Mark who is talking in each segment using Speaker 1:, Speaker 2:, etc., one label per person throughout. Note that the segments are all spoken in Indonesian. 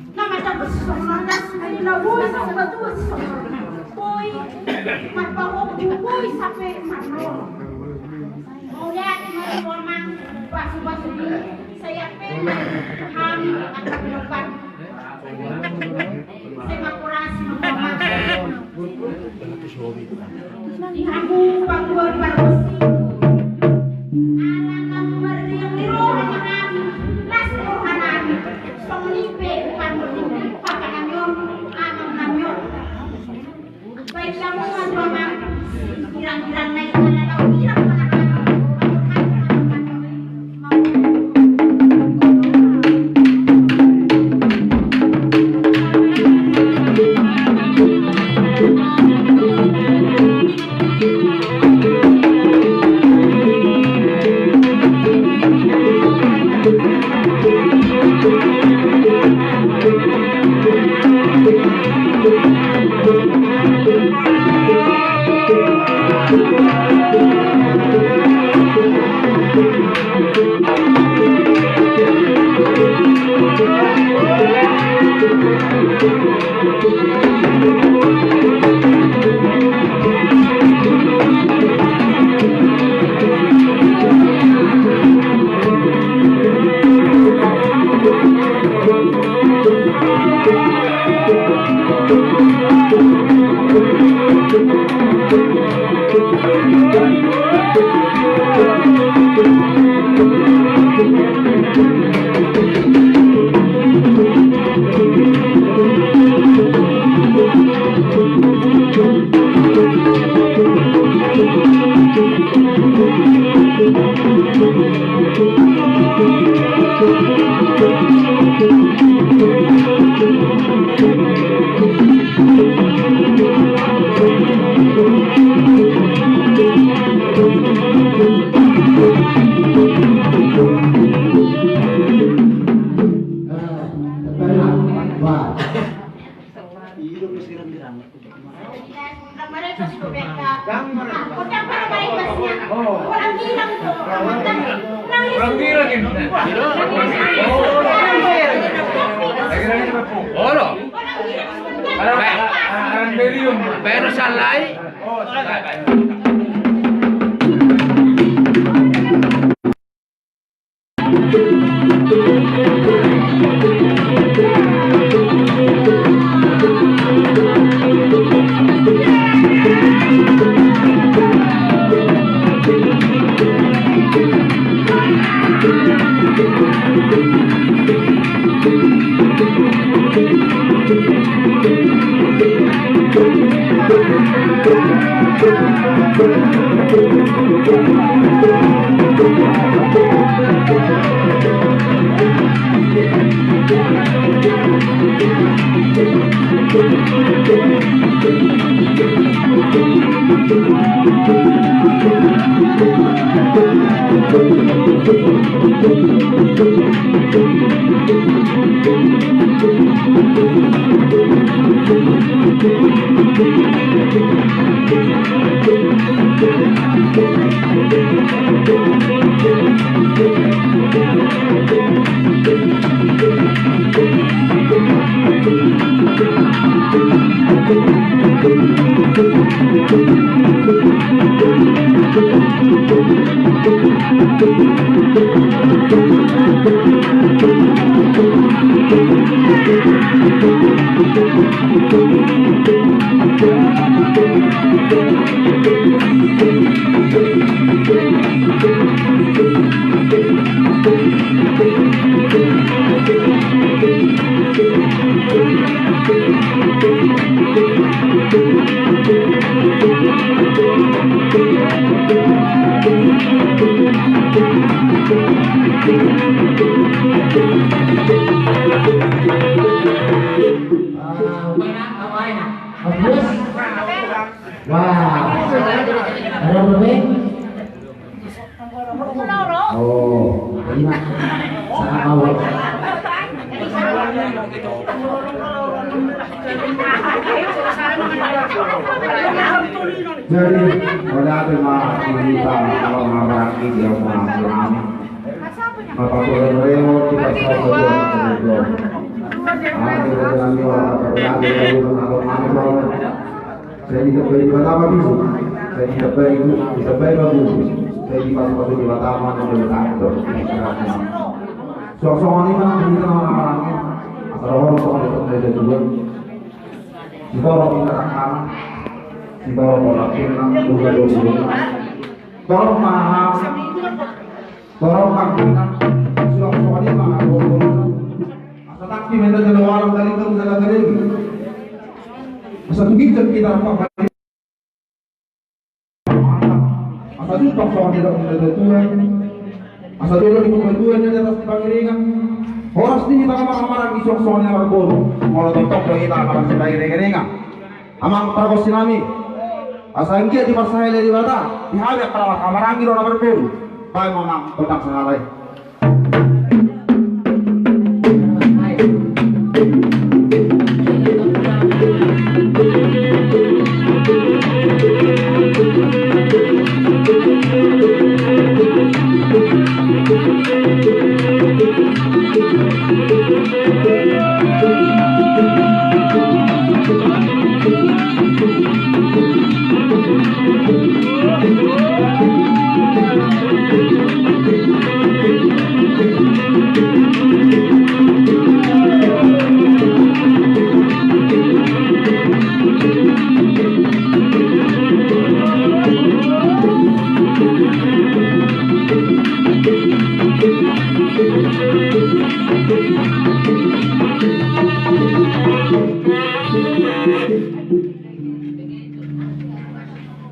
Speaker 1: Nama tak bersama nasi na boy sa batus. Boy, magpahok boy sampai mana. Oh ya, ini memang pas ini saya pengen kami akan depan. Saya kurasi mama. Di kamu bangun barusi. Anak meriang di rumah kami. Nasi rohanan. Penglipe bukan berdiri pakai anjong, anjong anjong. Baik kamu anjong, girang-girang naik mana tahu girang mana
Speaker 2: Pero salai.
Speaker 3: Jadi,
Speaker 2: Melihat kita kalau mengarahkan dia mengalami maka boleh kita saya berdua. Ada dengan orang berada di dalam saya tidak baik pertama bisu, saya tidak baik bisa baik bagus, saya di pas di pertama dan kantor. Sosok ini mana kita orang-orangnya, atau orang dari dua, kita orang kita akan, kita orang kita juga dulu, tolong mahal, tolong kampungan, sosok ini mahal dulu. Tetapi mereka jadi orang dari itu sudah kering. Satu kita apa? Asal itu soal tidak menjadi Tuhan. Asal dulu di pembantuan yang atas panggilingan. Horas di kita kamar-kamar di soalnya berburu. Kalau tetap kita akan sebagai ringan. Amang terkos sinami. Asal dia di pasai dari bata. Dihadap kamar angin orang berburu. Baik memang tetap sengalai.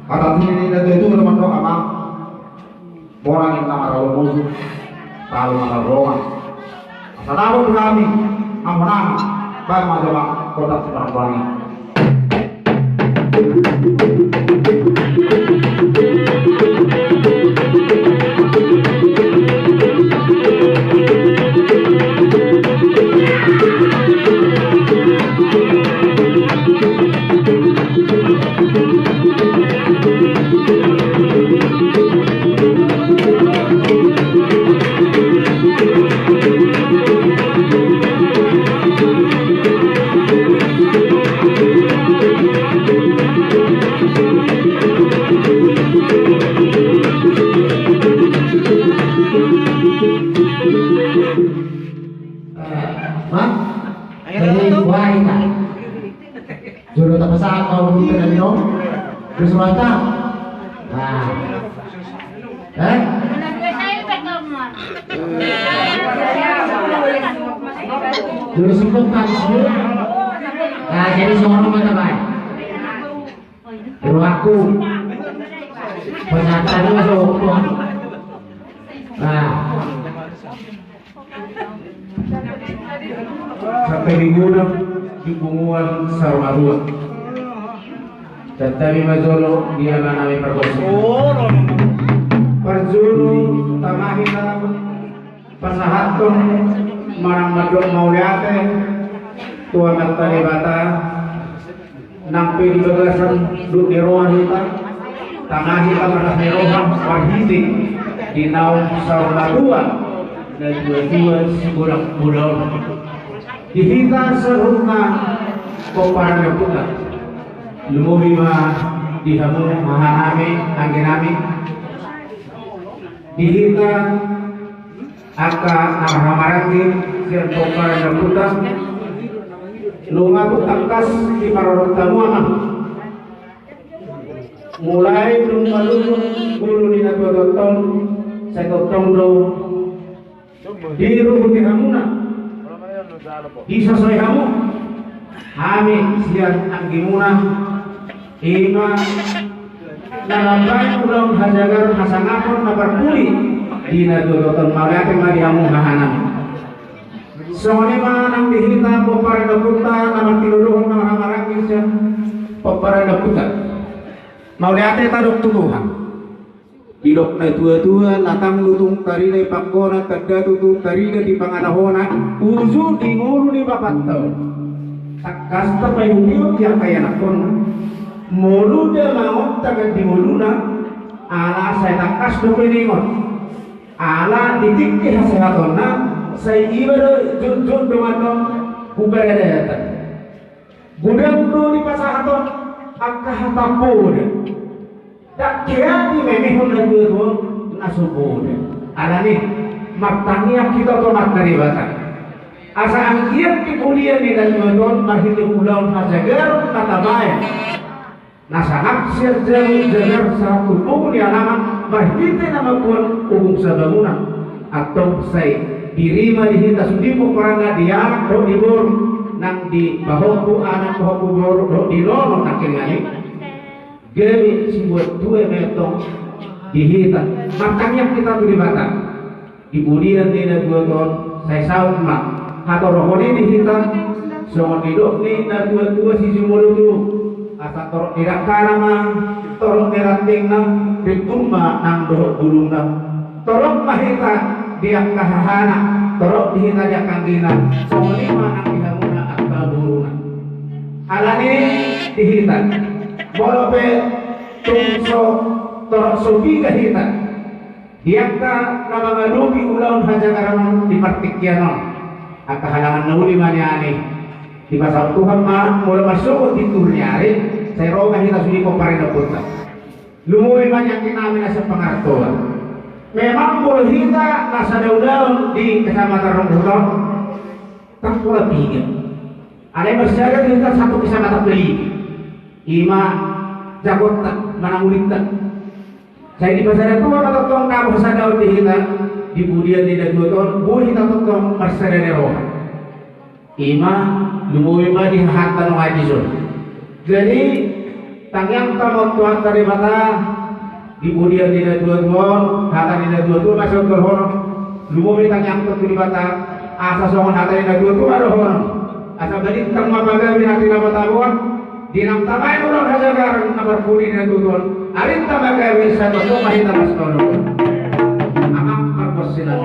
Speaker 2: Kata ini itu teman roh amang orang yang nama kalau musuh kalau nama roh asal kami amanah baik macam kota sekarang bangi. Jodoh tak pesan mau minta minum bersuara. Nah, jodoh sebelum kan sebelum. Nah, jadi seorang mana baik. Jodoh aku. Penyataan masuk. Nah. Sampai di gudang di bunguan sarmadua tetapi mazolo dia nami perkosa perjulu tamahina pasahatun marang madong mauliate tuan tadi bata nampi di bagasan duk di rohan kita tangahi kamar di rohan wahidi di naum sarmadua dan dua-dua budak-budak dihita seruna komparana puta lumubima dihamu mahanami angginami dihita aka namahamarati sir komparana puta lunga tangkas di parorot tamuama mulai lumbalun bulu nina dotong sekotong do diru hamuna bisa saya kamu kami siang anggimuna ima nalambay ulang hajagar hasangapon nabarpuli dina dodoton magate mariamu hahanam soalnya manang dihita popara napunta naman tinuluhong ng hamarangin siya popara napunta mauliate tadok tuluhan Idok na tua-tua latang lutung tarina ipakona tanda tutung tarina di panganahona uzu di ngulu ni bapato sakasta payungiyot yang kaya nakon mulu dia maot tagan di muluna ala saya takas duminingon ala ditikki hasehatonna saya ibado jun dumanon kuberedatan gudang do di pasahaton akka hatapun tak kira di memihun laguhun nasubun ala nih matanya kita to mataribatan asa angkiat di kuliah di laguhun mahidu ulang hajagar kata baik nasanap siya jagar sa tulong niya naman mahinte naman po ugong sa bangunan atau say dirima dihita sundi po parang nga dianak do dibor nang di bahoku anak bahoku bor do dilono nakingani gabi simbuat tuwe metong dihita makanya kita tulibata dibudian nila dua ton say saud mak hato rohoni dihita so nidok ni na dua sisi mulu asa torok tidak karama torok nerating nang ditumba nang dohok gulung nang torok mahita diak kahahana torok dihita diak kanggina semua nang dihamuna akta buruna alani dihita bolope tungso torok sobi kahita diak ka nama ngalubi ulaun hajagaran di martikyanon akahalangan nauli maniani di pasal Tuhan mulai masuk di turnyari saya roga kita sudah komparin putar lumui banyak namin nasa pengartuan memang boleh kita nasa daun di kecamatan Rongguton tak pula tiga ada yang bersejarah kita satu kecamatan beli ima jagotan manangulitan saya di pasar itu apa tong kamu nasa daun di kita di budian tidak 2 tahun boleh kita tong bersejarah roh ima lumui ma di hatan ngajisun jadi tangyang tamot tuan dari mata di budian tidak 2 tahun hatan tidak 2 tahun masuk ke hono lumui tangyang dari mata asa songon hatan tidak 2 tahun ada hono asa balik tang mabaga binati nama tabuan dinam tamai ulun hajagar nomor puli tidak 2 tahun arin tamaga bisa tutup mahita mas kono amang perposilan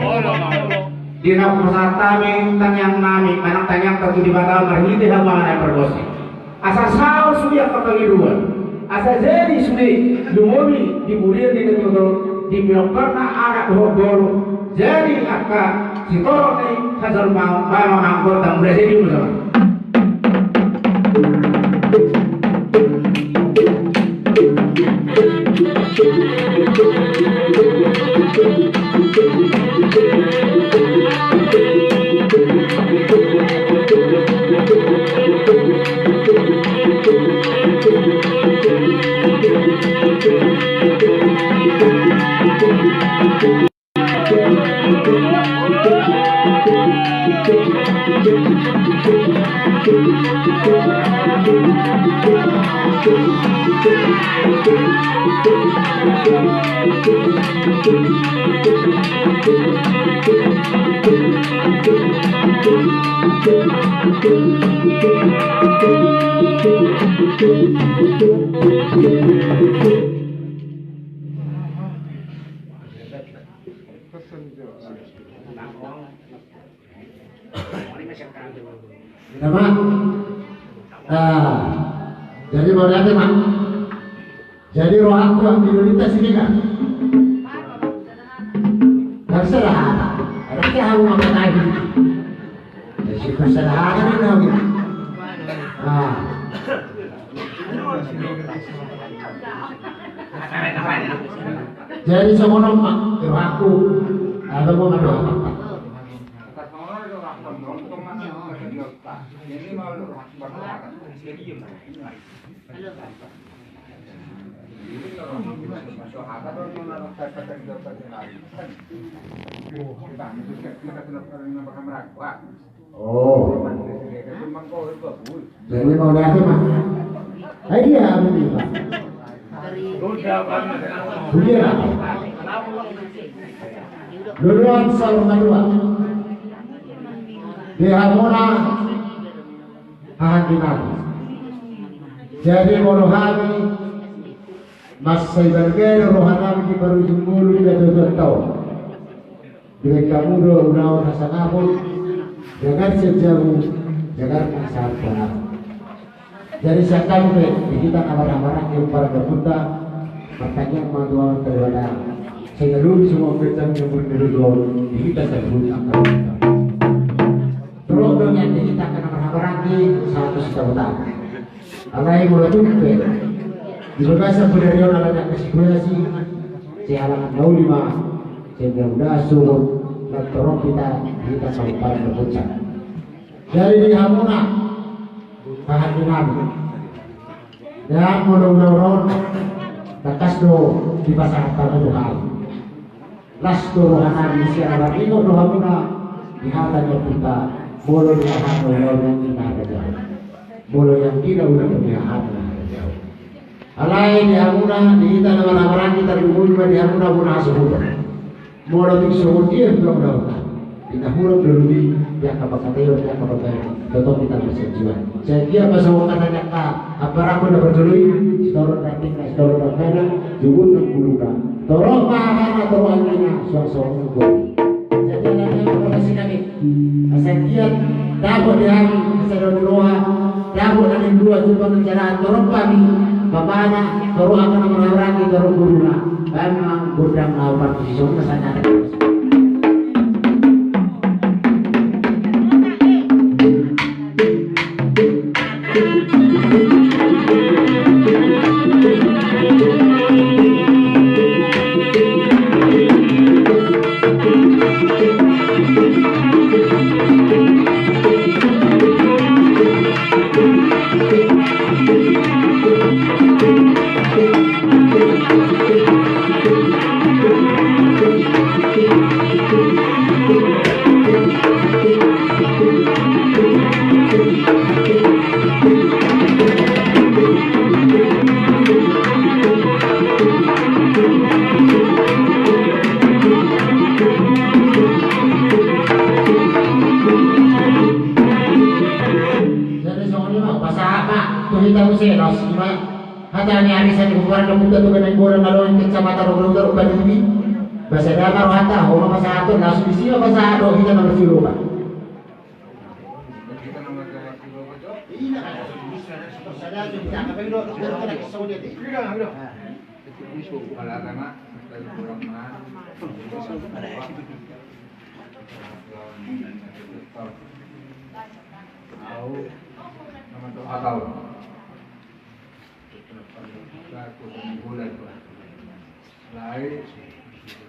Speaker 2: dina persatami tangyang nami anak tangyang tertu di batal marhiti hamangan yang bergosi asa sao suya kepengiduan asa jadi sudi lumumi dibulir di negara di pilokkarna anak dohogoro jadi akka si torok ni hazal mau anggota mulai jadi bersama
Speaker 3: Mak, jadi mau lihat mak. Jadi roh aku yang minoritas ini kan, sederhana. Ada yang aku makan lagi. Jadi sederhana ini lagi. Jadi semua mak, roh aku ada mau berdoa. Oh, jadi mau lihat mah? Iya, betul pak. Iya. Duluan selalu kedua. Dihamuna hakiman. Jadi rohani mas sayberger rohani di baru jumulu tidak tahu. Bila kamu do unaw nasangapon, jangan sejauh jangan masalah benar. Jadi saya kami kita kamar-kamar yang para berbuta pertanyaan matuan terwada sehingga dulu semua kecang yang berdiri kita tersebut akan terus yang kita akan berharap 100 tahun alai mulai tumpe di bekas penerian alanya kesimulasi si halaman 05 sehingga udah surut dan terus kita sampai berpuncak dari di Hamuna kehadiran dan mudah-mudahan bekas do di pasar Tuhan las rohana di siapa minggu doa muna di hadapan kita boleh dilihat yang kita ada boleh yang tidak udah dilihat alai di hamuna di kita nama-nama kita dulu di hamuna guna suhu boleh di suhu dia belum dah kita huruf dulu di pihak kapakateo pihak kapakateo tetap kita bisa jiwa saya kira pas orang katanya apa aku udah berjului setorong rating setorong rating jubun dan bulukan torong mahana torong anjina suang-suang gue jadi nanti aku kasih kami saya kira dapat dihami saya doa dapat ada dua jubun dan jalan torong kami bapana torong akan menawari torong guruna memang gudang lawan posisi sana bahasa damar hata homa pasado langsung di sini pasado kita nomor silupa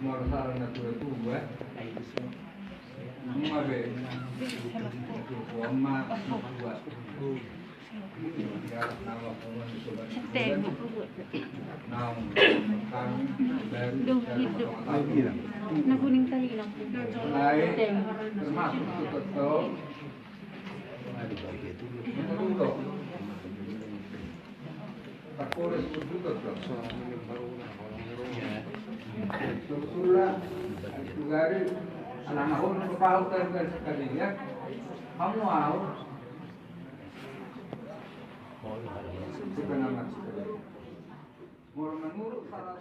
Speaker 4: Moral na tua tua, uma vez, uma tua,
Speaker 1: Nakuning tayo lang po.
Speaker 4: termasuk betul, menurut tak boleh betul. Sudah juga anak-anak orang berpaut dan sekalinya kamu mau bukan anak sekali mau menurut salah